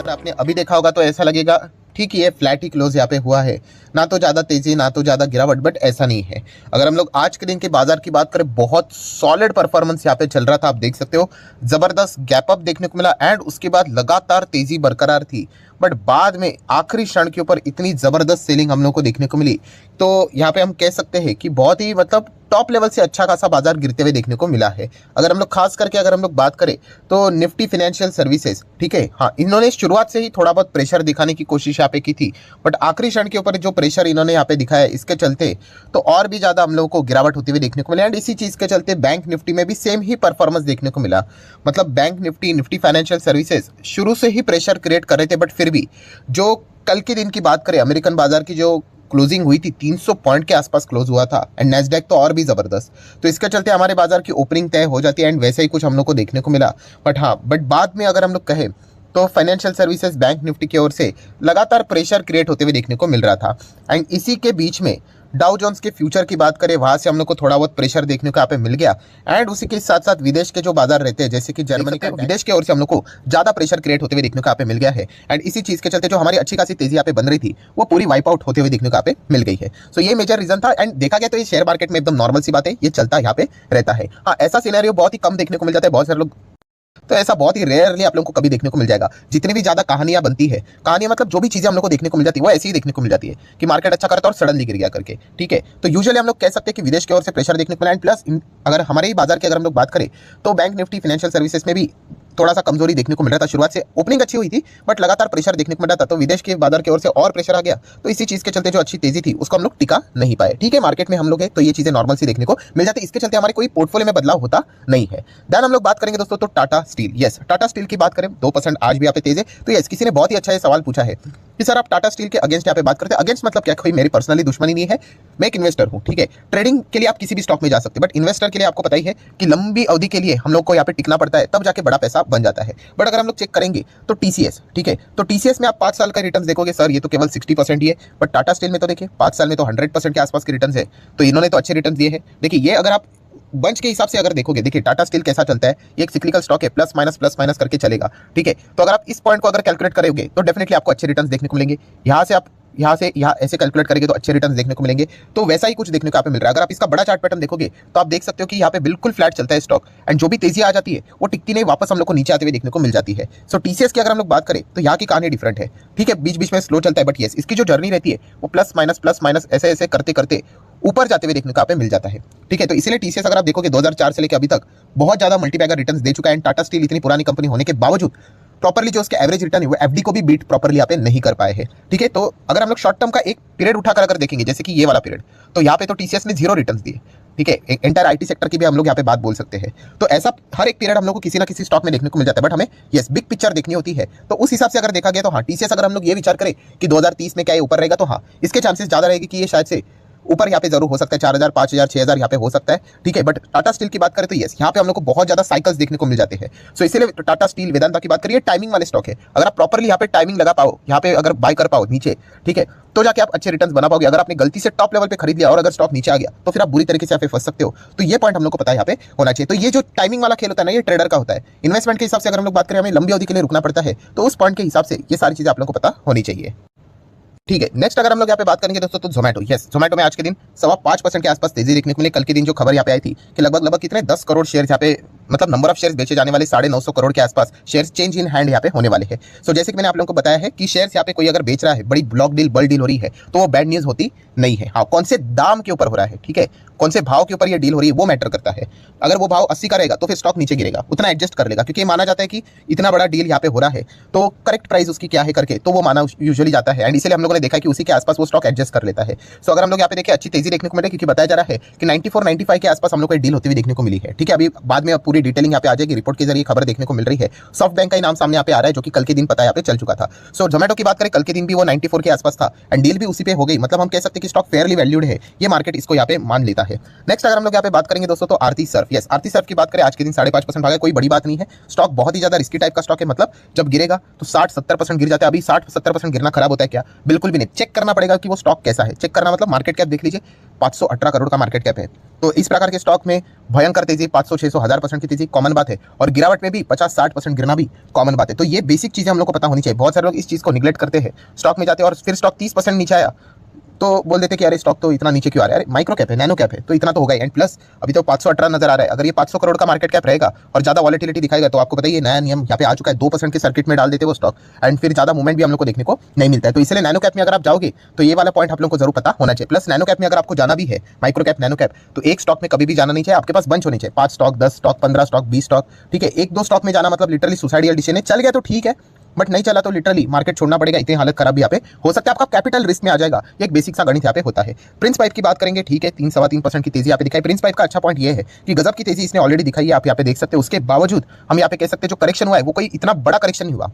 अगर आपने अभी देखा होगा तो ऐसा लगेगा ठीक ही है, फ्लैट ही क्लोज यहाँ पे हुआ है, ना तो ज़्यादा तेजी ना तो ज़्यादा गिरावट, बट ऐसा नहीं है। अगर हम लोग आज के दिन के बाजार की बात करें, बहुत सॉलिड परफॉर्मेंस यहाँ पे चल रहा था। आप देख सकते हो जबरदस्त गैप अप देखने को मिला एंड उसके बाद लगातार तेजी बरकरार थी, बट बाद में आखिरी क्षण के ऊपर इतनी जबरदस्त सेलिंग हम लोग को देखने को मिली। तो यहाँ पे हम कह सकते हैं कि बहुत ही मतलब टॉप लेवल से अच्छा खासा बाजार गिरते हुए देखने को मिला है। अगर हम लोग खास करके अगर हम लोग बात करें तो निफ्टी फाइनेंशियल सर्विसेज, ठीक है, हाँ, इन्होंने शुरुआत से ही थोड़ा बहुत प्रेशर दिखाने की कोशिश यहाँ पे की थी, बट आखिरी क्षण के ऊपर जो प्रेशर इन्होंने यहाँ पे दिखाया इसके चलते तो और भी ज्यादा हम लोगों को गिरावट होती हुई देखने को मिला। एंड इसी चीज के चलते बैंक निफ्टी में भी सेम ही परफॉर्मेंस देखने को मिला। मतलब bank Nifty, Nifty financial services शुरू से ही प्रेशर क्रिएट कर रहे थे, बट फिर भी जो कल के दिन की बात करें, अमेरिकन बाजार की जो क्लोजिंग हुई थी 300 पॉइंट के आसपास क्लोज हुआ था एंड नैस्डैक तो और भी जबरदस्त। तो इसके चलते हमारे बाजार की ओपनिंग तय हो जाती है एंड वैसे ही कुछ हम लोग को देखने को मिला। बट बाद में अगर हम लोग कहें तो फाइनेंशियल सर्विसेज बैंक निफ्टी की ओर से लगातार प्रेशर क्रिएट होते हुए देखने को मिल रहा था। एंड इसी के बीच में डाउ जोन्स के फ्यूचर की बात करें, वहां से हम लोग को थोड़ा बहुत प्रेशर देखने को यहाँ पे मिल गया। एंड उसी के साथ साथ विदेश के जो बाजार रहते हैं जैसे कि जर्मनी के, विदेश की ओर से हम लोग को ज्यादा प्रेशर क्रिएट होते हुए देखने को यहाँ पे मिल गया है। एंड इसी चीज के चलते जो हमारी अच्छी खासी तेजी यहाँ पे बन रही थी वो पूरी वाइप आउट होते हुए देखने को यहाँ पे मिल गई है। सो ये मेजर रीजन था। एंड देखा गया तो ये शेयर मार्केट में एकदम नॉर्मल सी बात है, ये चलता यहाँ पे रहता है। हाँ, ऐसा सिनेरियो बहुत ही कम देखने को मिल जाता है, बहुत सारे लोग, तो ऐसा बहुत ही रेयरली आप लोगों को कभी देखने को मिल जाएगा। जितनी भी ज्यादा कहानियां बनती है, कहानियां मतलब जो भी चीजें हम लोग को देखने को मिल जाती है वो ऐसी ही देखने को मिल जाती है कि मार्केट अच्छा करता है और सडनली गिर गया करके, ठीक है। तो यूजुअली हम लोग कह सकते हैं कि विदेश की ओर से प्रेशर देखने को मिला। एंड प्लस अगर हमारे ही बाजार की अगर हम लोग बात करें तो बैंक निफ्टी फाइनेंशियल सर्विसेज में भी थोड़ा सा कमजोरी देखने को मिल रहा था। शुरुआत से ओपनिंग अच्छी हुई थी बट लगातार प्रेशर देखने को मिल रहा था, तो विदेश के बाजार की ओर से और प्रेशर आ गया। तो इसी चीज के चलते जो अच्छी तेजी थी उसको हम लोग टिका नहीं पाए, ठीक है। मार्केट में हम लोग है तो ये चीजें नॉर्मल सी देखने को मिल जाती है, इसके चलते हमारे कोई पोर्टफोलियो में बदलाव होता नहीं है। देन हम लोग बात करेंगे दोस्तों तो Tata steel. Yes, Tata steel की बात करें 2% आज भी यहाँ पे तेज है। तो यस, किसी ने बहुत ही अच्छा सवाल पूछा है कि सर आप टाटा स्टील के अगेंस्ट यहाँ पे बात करते हैं। अगेंस्ट मतलब क्या, कोई मेरी पर्सनली दुश्मनी नहीं है, मैं एक इन्वेस्टर हूँ, ठीक है। ट्रेडिंग के लिए आप किसी भी स्टॉक में जा सकते हैं, बट इन्वेस्टर के लिए आपको पता ही है कि लंबी अवधि के लिए हम लोग को यहाँ पे टिकना पड़ता है, तब जाके बड़ा पैसा बन जाता है। बट अगर हम लोग चेक करेंगे तो टीसीएस, ठीक है, तो टीसीएस में आप 5 साल का रिटर्न देखोगे, सर ये तो केवल 60% ही है, बट टाटा स्टील में तो देखिए 5 साल में तो 100% के आसपास के रिटर्न है। तो इन्होंने तो अच्छे रिटर्न दिए हैं। देखिए ये अगर आप बंच के हिसाब से अगर देखोगे, देखिए टाटा स्टील कैसा चलता है, ये एक सिक्लिकल स्टॉक है, प्लस माइनस करके चलेगा, ठीक है। तो अगर आप इस पॉइंट को अगर कैलकुलेट करोगे तो डेफिनेटली आपको अच्छे रिटर्न्स देखने को मिलेंगे। यहाँ से आप यहाँ ऐसे कैलकुलेट करेंगे तो अच्छे रिटर्न्स देखने को मिलेंगे। तो वैसा ही कुछ देखने को यहाँ पे मिल रहा है। अगर आप इसका बड़ा चार्ट पैटर्न देखोगे तो आप देख सकते हो कि यहाँ पे बिल्कुल फ्लैट चलता है स्टॉक एंड जो भी तेजी आ जाती है वो टिकती नहीं, वापस हम लोग को नीचे आते हुए देखने को मिल जाती है। सो टीसीएस की अगर हम लोग बात करें तो यहाँ की कहानी डिफरेंट है, ठीक है, बीच बीच में स्लो चलता है, बट यस इसकी जो जर्नी रहती है वो प्लस माइनस ऐसे ऐसे करते करते ऊपर जाते हुए देखने को यहाँ पे मिल जाता है, ठीक है। तो इसीलिए टीसीएस अगर आप देखोगे 2004 से लेकर अभी तक बहुत ज्यादा मल्टीबैगर रिटर्न्स दे चुका है। एंड टाटा स्टील इतनी पुरानी कंपनी होने के बावजूद प्रॉपर्ली जो उसके एवरेज रिटर्न है वो एफडी को भी बीट प्रॉपर्ली यहाँ पे नहीं कर पाए हैं, ठीक है। तो अगर हम लोग शॉर्ट टर्म का एक पीरियड उठाकर अगर देखेंगे जैसे कि ये वाला पीरियड, तो यहाँ पे तो टीसीएस ने 0 रिटर्न्स दिए, ठीक है। एंटायर आईटी सेक्टर की भी हम लोग यहाँ पे बात बोल सकते हैं। तो ऐसा हर एक पीरियड हम लोग को किसी ना किसी स्टॉक में देखने को मिल जाता है, बट हमें यस बिग पिक्चर देखनी होती है। तो उस हिसाब से अगर देखा गया तो हाँ, टीसीएस अगर हम लोग ये विचार करें कि 2030 में क्या ये ऊपर रहेगा, तो हाँ इसके चांसेस ज्यादा रहेगी कि ये शायद से ऊपर यहाँ पे जरूर हो सकता है, 4000, 5000, 6000 यहाँ पे हो सकता है, ठीक है। बट टाटा स्टील की बात करें तो यस यहाँ पे हम लोग को बहुत ज्यादा साइकिल्स देखने को मिल जाते हैं। सो इसीलिए टाटा स्टील, वेदांता की बात करिए, टाइमिंग वाले स्टॉक है। अगर आप प्रॉपर्ली यहाँ पे टाइमिंग लगा पाओ, यहाँ पे अगर बाय कर पाओ नीचे, ठीक है, तो जाके आप अच्छे रिटर्न्स बना पाओगे। अगर आपने गलती से टॉप लेवल पे खरीद लिया और अगर स्टॉक नीचे आ गया तो फिर आप बुरी तरीके से यहाँ पे फंस सकते हो। तो ये पॉइंट हम लोग को पता है यहाँ पे होना चाहिए। तो ये जो टाइमिंग वाला खेल होता है ना, ये ट्रेडर का होता है। इन्वेस्टमेंट के हिसाब से अगर हम लोग बात करें, हमें लंबी अवधि के लिए रुकना पड़ता है, तो उस पॉइंट के हिसाब से ये सारी चीजें आप लोग को पता होनी चाहिए, ठीक है। नेक्स्ट अगर हम लोग यहाँ पे बात करेंगे दोस्तों तो जोमेटो। यस, जोमेटो में आज के दिन 5.25% के आसपास तेजी देखने को मिली। कल के दिन जो खबर यहाँ पे आई थी कि लगभग कितने 10 करोड़ शेयर यहाँ पे, मतलब नंबर ऑफ शेयर्स बेचे जाने वाले 950 करोड़ के आसपास शेयर्स चेंज इन हैंड यहाँ पे होने वाले हैं। सो जैसे कि मैंने आप लोगों को बताया है कि शेयर्स यहाँ पे कोई अगर बेच रहा है, बड़ी ब्लॉक डील, बल्क डील हो रही है, तो वो बैड न्यूज होती नहीं है। हाँ, कौन से दाम के ऊपर हो रहा है, ठीक है, कौन से भाव के ऊपर ये डील हो रही है वो मैटर करता है। अगर वो भाव 80 का रहेगा तो फिर स्टॉक नीचे गिरेगा, उतना एडजस्ट कर लेगा, क्योंकि माना जाता है कि इतना बड़ा डील यहाँ पे हो रहा है तो करेक्ट प्राइस उसकी क्या है करके, तो वो माना यूजुअली जाता है। एंड इसलिए हम लोगों ने देखा कि उसी के आसपास वो स्टॉक एडजस्ट कर लेता है। सो अगर हम लोग यहाँ पे देखें, अच्छी तेजी देखने को मिले, क्योंकि बताया जा रहा है कि 94-95 के आसपास हम लोग को डील होती हुई देखने को मिली है, ठीक है। अभी बाद में पूरी डिटेलिंग यहाँ पे आ जाएगी, रिपोर्ट के जरिए खबर देखने को मिल रही है। सॉफ्ट बैंक का ही नाम सामने यहाँ पे आ रहा है, जो कि कल के दिन पता यहाँ पे चल चुका था। सो जोमेटो की बात करें, कल के दिन भी वो 94 के आसपास था एंड डील भी उसी पे हो गई। मतलब हम कह सकते हैं कि स्टॉक फेयरली वैल्यूड है, ये मार्केट इसको यहाँ पे मान लेता है। नेक्स्ट अगर हम लोग यहाँ पे बात करेंगे दोस्तों तो आरती सर्फ। यस, आरती सर्फ की बात करें आज के दिन 5.5% भागा, कोई बड़ी बात नहीं है। स्टॉक बहुत ही ज्यादा रिस्की टाइप का स्टॉक है, मतलब जब गिरेगा तो 60-70% गिर जाता है। अभी 60-70% गिरना खराब होता है क्या? बिल्कुल भी नहीं। चेक करना पड़ेगा कि वो स्टॉक कैसा है। चेक करना मतलब मार्केट कैप देख लीजिए, 518 करोड़ का मार्केट कैप है। तो इस प्रकार के स्टॉक में भयंकर तेजी, 500, 600, 1000% की तेजी कॉमन बात है, और गिरावट में भी 50-60% गिरना भी कॉमन बात है। तो ये बेसिक चीजें हम लोग को पता होनी चाहिए। बहुत सारे लोग इस चीज को निगलेक्ट करते हैं, स्टॉक में जाते हैं और फिर स्टॉक 30% नीचे आया तो बोल देते कि अरे स्टॉक तो इतना नीचे क्यों आ रहा है, अरे माइक्रो कैप है, नैनो कैप है, तो इतना तो होगा ही। एंड प्लस अभी तो 518 नजर आ रहा है। अगर ये 500 करोड़ का मार्केट कैप रहेगा और ज्यादा वॉलेटिलिटी दिखाएगा तो आपको बताइए नया नियम यहाँ पे आ चुका है, 2% के सर्किट में डाल देते वो स्टॉक, एंड फिर ज्यादा मूवमेंट भी हम लोग को देखने को नहीं मिलता है। तो इसलिए नैनो कैप में अगर आप जाओगे तो ये वाला पॉइंट आप लोग को जरूर पता होना चाहिए। प्लस नैनो कैप में अगर आपको जाना भी है, माइक्रो कैप नैनो कैप, तो एक स्टॉक में कभी भी जाना नहीं चाहिए। आपके पास बंच होनी चाहिए, 5 स्टॉक, 10 स्टॉक, 15 स्टॉक, 20 स्टॉक, ठीक है। एक दो स्टॉक में जाना मतलब लिटरली सुसाइडियल डिसीजन है। चल गया तो ठीक है, बट नहीं चला तो लिटरली मार्केट छोड़ना पड़ेगा। इतनी हालत खराब भी यहाँ पे हो सकता है, आपका कैपिटल रिस्क में आ जाएगा। ये एक बेसिक सा गणित यहाँ पे होता है। प्रिंस पाइप की बात करेंगे, ठीक है, 3-3.25% की तेजी यहाँ पे दिखाई। प्रिंस पाइप का अच्छा पॉइंट ये है कि गजब की तेजी इसने ऑलरेडी दिखाई है, आप यहाँ पे देख सकते हैं। उसके बावजूद हम यहाँ पे कह सकते हैं जो करेक्शन हुआ है वो कोई इतना बड़ा करेक्शन नहीं हुआ,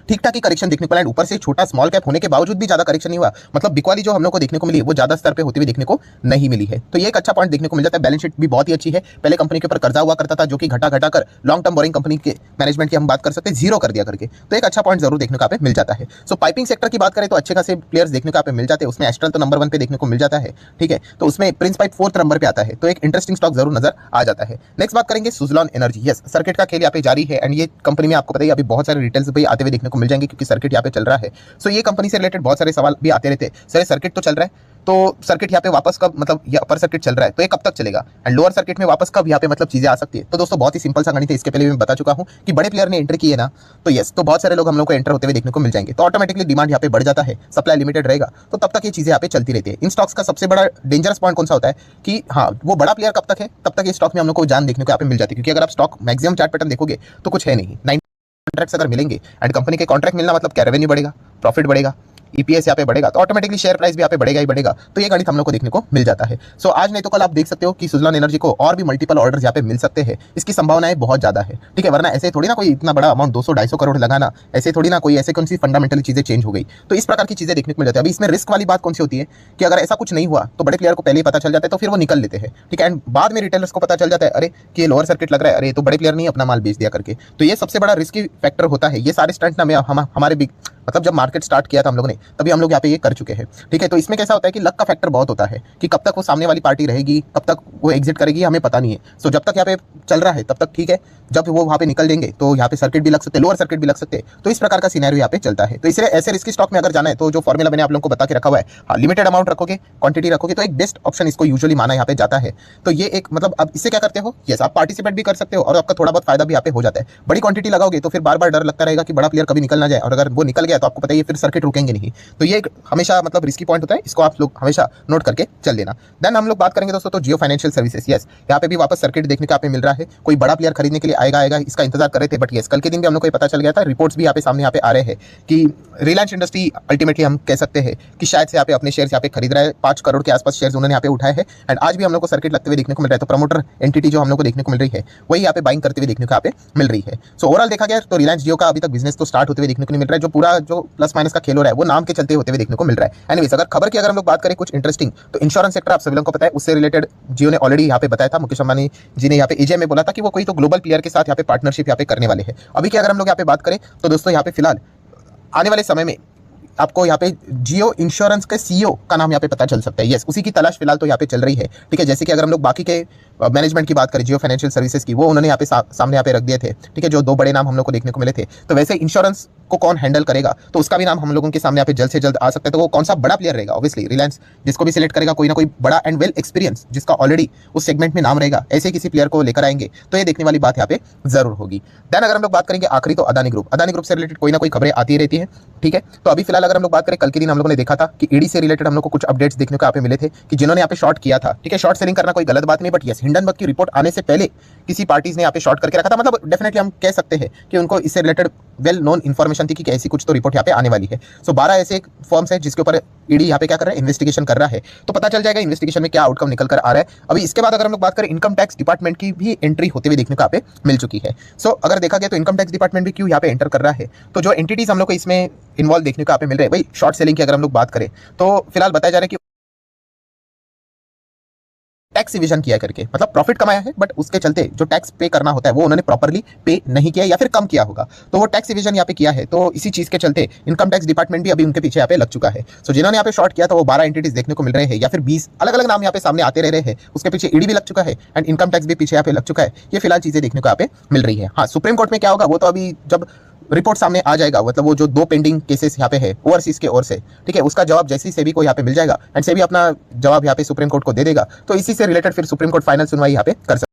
ठीक ठाक ही करेक्शन देखने को मिला। ऊपर से छोटा स्मॉल कैप होने के बावजूद भी ज्यादा करेक्शन नहीं हुआ, मतलब बिकवाली जो हम लोग को देखने को मिली है वो ज्यादा स्तर पे होती हुई देखने को नहीं मिली है। तो ये एक अच्छा पॉइंट देखने को मिल जाता है। बैलेंस शीट भी बहुत ही अच्छी है। पहले कंपनी के ऊपर कर्जा हुआ करता था जो कि घटा घटा कर लॉन्ग टर्म बोरिंग कंपनी के मैनेजमेंट की हम बात कर सकते हैं, जीरो कर दिया करके। तो एक अच्छा पॉइंट जरूर देखने को यहाँ पे मिल जाता है। सो पाइपिंग सेक्टर की बात करें तो अच्छे खासे प्लेयर्स देखने को यहाँ पे मिल जाते हैं। उसमें एस्ट्रल तो नंबर 1 पे देखने को मिल जाता है, ठीक है। तो उसमें प्रिंस पाइप 4th नंबर पे आता है, तो एक इंटरेस्टिंग स्टॉक जरूर नजर आ जाता है। नेक्स्ट बात करेंगे सुजलॉन एनर्जी। यस, सर्किट का खेल यहाँ पे जारी है, एंड ये कंपनी में आपको पता है अभी बहुत सारे रिटेल्स भी आते हुए देखने को मिल जाएंगे क्योंकि सर्किट यहाँ पे चल रहा है। सो ये कंपनी से रिलेटेड बहुत सारे सवाल भी आते रहते हैं, सर सर्किट तो चल रहा है तो सर्किट यहाँ पे वापस कब, मतलब ये अपर सर्किट चल रहा है तो ये कब तक चलेगा, एंड लोअर सर्किट में वापस कब यहाँ पे मतलब चीजें आ सकती है। तो दोस्तों बहुत ही सिंपल सा गणित है, इसके पहले भी मैं बता चुका हूँ कि बड़े प्लेयर ने एंटर किए ना, तो यस, तो बहुत सारे लोग हम लोग को एंटर होते हुए देखने को मिल जाएंगे, तो ऑटोमेटिकली डिमांड यहाँ पे बढ़ जाता है, सप्लाई लिमिटेड रहेगा, तो तब तक ये चीजें यहाँ पे चलती रहती है। इन स्टॉक्स का सबसे बड़ा डेंजरस पॉइंट कौन सा होता है कि हाँ, वो बड़ा प्लेयर कब तक है, तब तक ये स्टॉक में हम लोग को जान देखने को यहाँ पे मिल जाती है। क्योंकि अगर आप स्टॉक मैक्सिमम चार्ट पैटर्न देखोगे तो कुछ है नहीं, 9 कॉन्ट्रैक्ट्स अगर मिलेंगे, एंड कंपनी के कॉन्ट्रैक्ट मिलना मतलब क्या, रेवेन्यू बढ़ेगा, प्रॉफिट बढ़ेगा, ईपीएस यहाँ पे बढ़ेगा, तो ऑटोमेटिकली शेयर प्राइस भी यहाँ पे बढ़ेगा ही बढ़ेगा। तो ये गणित हम लोग को देखने को मिल जाता है। सो आज नहीं तो कल आप देख सकते हो कि सुजलॉन एनर्जी को और भी मल्टीपल ऑर्डर्स यहाँ पे मिल सकते हैं, इसकी संभावनाएं बहुत ज्यादा है, ठीक है। वरना ऐसे थोड़ी ना कोई इतना बड़ा अमाउंट 200-250 करोड़ लगाना, ऐसे थोड़ी ना कोई ऐसे कौन सी फंडामेंटली चीजें चेंज हो गई। तो इस प्रकार की चीजें देखने को मिल जाती है। अभी इसमें रिस्क वाली बात कौन सी होती है कि अगर ऐसा कुछ नहीं हुआ तो बड़े प्लेयर को पहले ही पता चल जाता है, तो फिर वो निकल लेते हैं, ठीक है। एंड बाद में रिटेलर्स को पता चल जाता है अरे कि ये लोअर सर्किट लग रहा है, अरे तो बड़े प्लेयर नहीं अपना माल बेच दिया करके। तो ये सबसे बड़ा रिस्की फैक्टर होता है। ये सारे स्टंट ना हमारे बिग, मतलब जब मार्केट स्टार्ट किया था हम लोगों ने तभी हम लोग यहाँ पे ये कर चुके हैं, ठीक है। तो इसमें कैसा होता है कि लक का फैक्टर बहुत होता है कि कब तक वो सामने वाली पार्टी रहेगी, कब तक वो एग्जिट करेगी, हमें पता नहीं है। सो जब तक यहाँ पे चल रहा है तब तक ठीक है, जब वो वहाँ पे निकल देंगे तो यहाँ पे सर्किट भी लग सकते हैं, लोअर सर्किट भी लग सकते हैं। तो इस प्रकार का सिनेरियो यहाँ पे चलता है। तो इसलिए ऐसे रिस्की स्टॉक में अगर जाना है तो जो फॉर्मूला मैंने आप लोगों को बता के रखा हुआ है, हाँ, लिमिटेड अमाउंट रखोगे, क्वांटिटी रखोगे, तो एक बेस्ट ऑप्शन इसको यूजुअली माना यहाँ पे जाता है। तो ये एक मतलब अब इससे क्या करते हो, यस, आप पार्टिसिपेट भी कर सकते हो और आपका थोड़ा बहुत फायदा भी यहाँ पे हो जाता है। बड़ी क्वांटिटी लगाओगे तो फिर बार बार डर लगता रहेगा कि बड़ा प्लेयर कभी निकल ना जाए, और अगर वो निकल गया तो आपको पता है फिर सर्किट रुकेंगे नहीं। तो ये हमेशा मतलब रिस्की पॉइंट होता है, इसको आप लोग हमेशा नोट करके चल लेना। देन हम लोग बात करेंगे दोस्तों तो जियो फाइनेंशियल सर्विसेज। यस, यहाँ पे भी वापस सर्किट देखने को यहाँ पे मिल रहा है। कोई बड़ा प्लेयर खरीदने के लिए आएगा, इसका इंतजार कर रहे थे, बट यस, कल के दिन भी हम लोग को पता चल गया था, रिपोर्ट्स भी यहाँ पे सामने यहाँ पे आ रहे हैं कि रिलायंस इंडस्ट्री अल्टीमेटली हम कह सकते हैं कि शायद से यहाँ पे अपने शेयर यहाँ पे खरीद रहा है। 5 करोड़ के आसपास शेयर उन्होंने यहाँ पे उठाए हैं, एंड आज भी हम लोग को सर्किट लगते हुए देखने को मिल रहा है। तो प्रमोटर एंटिटी जो हम लोग को देखने को मिल रही है वही यहाँ पे बाइंग करते हुए देखने को यहाँ पे मिल रही है। सो ओवरऑल देखा गया तो रिलायंस जियो का अभी तक बिजनेस तो स्टार्ट होते हुए देखने को नहीं मिल रहा है। जो पूरा जो प्लस माइनस का खेल हो रहा है वो नाम के चलते होते हुए देखने को मिल रहा है। एनीवेज, अगर खबर की अगर हम लोग बात करें कुछ इंटरेस्टिंग, तो इंश्योरेंस सेक्टर आप सभी लोगों को पता है, उससे रिलेटेड जियो ने ऑलरेडी यहाँ पे बताया था, मुकेश अंबानी जी ने यहाँ पे एजे में बोला था कि वो कोई तो ग्लोबल प्लेयर के साथ यहाँ पे पार्टनरशिप यहाँ पे करने वाले हैं। अभी की अगर हम लोग यहाँ पे बात करें तो दोस्तों यहाँ पे फिलहाल आने वाले समय में आपको यहाँ पे जियो इंश्योरेंस के सीईओ का नाम यहाँ पे पता चल सकता है। यस, उसी की तलाश फिलहाल तो यहाँ पे चल रही है, ठीक है। जैसे कि अगर हम लोग बाकी के मैनेजमेंट की बात करें जियो फाइनेंशियल सर्विसेज की, वो उन्होंने यहाँ पे सामने यहाँ पे रख दिए थे, ठीक है, जो 2 बड़े नाम हम लोग को देखने को मिले थे। तो वैसे इंश्योरेंस को कौन हैंडल करेगा तो उसका भी नाम हम लोगों के सामने यहाँ पे जल्द से जल्द आ सकता है। तो वो कौन सा बड़ा प्लेयर रहेगा, ऑब्वियसली रिलायंस जिसको भी सिलेक्ट करेगा कोई ना कोई बड़ा एंड वेल एक्सपीरियंस जिसका ऑलरेडी उस सेगमेंट में नाम रहेगा, ऐसे किसी प्लेयर को लेकर आएंगे तो ये देखने वाली बात यहाँ पे जरूर होगी। देन अगर हम लोग बात करेंगे आखिरी तो अदानी ग्रुप से रिलेटेड कोई ना कोई खबरें आती रहती है, ठीक है। तो अभी फिलहाल अगर हम लोग बात करें, कल के दिन हम लोगों ने देखा था कि ईडी से रिलेटेड हम लोग को कुछ अपडेट्स देखने को यहाँ पे मिले थे कि जिन्होंने यहाँ पे शॉर्ट किया था, ठीक है। शॉर्ट सेलिंग करना कोई गलत बात नहीं, बट यस, हिंडनबर्ग की रिपोर्ट आने से पहले किसी पार्टीज ने यहाँ पे शॉर्ट करके रखा था। मतलब डेफिनेटली हम कह सकते हैं कि उनको इससे रिलेटेड वेल नोन इन्फॉर्मेशन थी कि ऐसी कुछ तो रिपोर्ट यहाँ पे आने वाली है। सो 12 ऐसे फर्म्स हैं जिसके ऊपर ईडी यहाँ पे क्या कर रहा है, इन्वेस्टिगेशन कर रहा है। तो पता चल जाएगा इन्वेस्टिगेशन में क्या आउटकम निकल कर आ रहा है। अभी इसके बाद अगर हम लोग बात करें, इनकम टैक्स डिपार्टमेंट की भी एंट्री होते हुए देखने को यहाँ पे मिल चुकी है। सो अगर देखा गया तो इनकम टैक्स डिपार्टमेंट भी क्यों यहाँ पे एंटर कर रहा है, तो जो एंटिटीज हम लोग को इसमें इन्वॉल्व देखने को यहाँ पे मिल रहे हैं, भाई शॉर्ट सेलिंग की अगर हम लोग बात करें तो फिलहाल बताया जा रहा है कि टैक्स इविजन किया करके, मतलब प्रॉफिट कमाया है बट उसके चलते जो टैक्स पे करना होता है वो उन्होंने प्रॉपरली पे नहीं किया या फिर कम किया होगा, तो वो टैक्स इविजन यहाँ पे किया है। तो इसी चीज के चलते इनकम टैक्स डिपार्टमेंट भी अभी उनके पीछे यहाँ पे लग चुका है। सो जिन्होंने यहाँ पे शॉर्ट किया तो वो 12 एंटिटीज देखने को मिल रहे हैं या फिर 20 अलग अलग नाम यहाँ पे सामने आते रह रहे हैं। उसके पीछे ईडी भी लग चुका है एंड इनकम टैक्स भी पीछे यहाँ पे लग चुका है। ये फिलहाल चीजें देखने को यहाँ पे मिल रही है। हाँ, सुप्रीम कोर्ट में क्या होगा वो तो अभी जब रिपोर्ट सामने आ जाएगा, मतलब वो जो 2 पेंडिंग केसेस यहाँ पे है ओवरसीज के ओर से, ठीक है, उसका जवाब जैसे ही सेबी को यहाँ पे मिल जाएगा एंड सेबी अपना जवाब यहाँ पे सुप्रीम कोर्ट को दे देगा, तो इसी से रिलेटेड फिर सुप्रीम कोर्ट फाइनल सुनवाई यहाँ पे कर सकता है।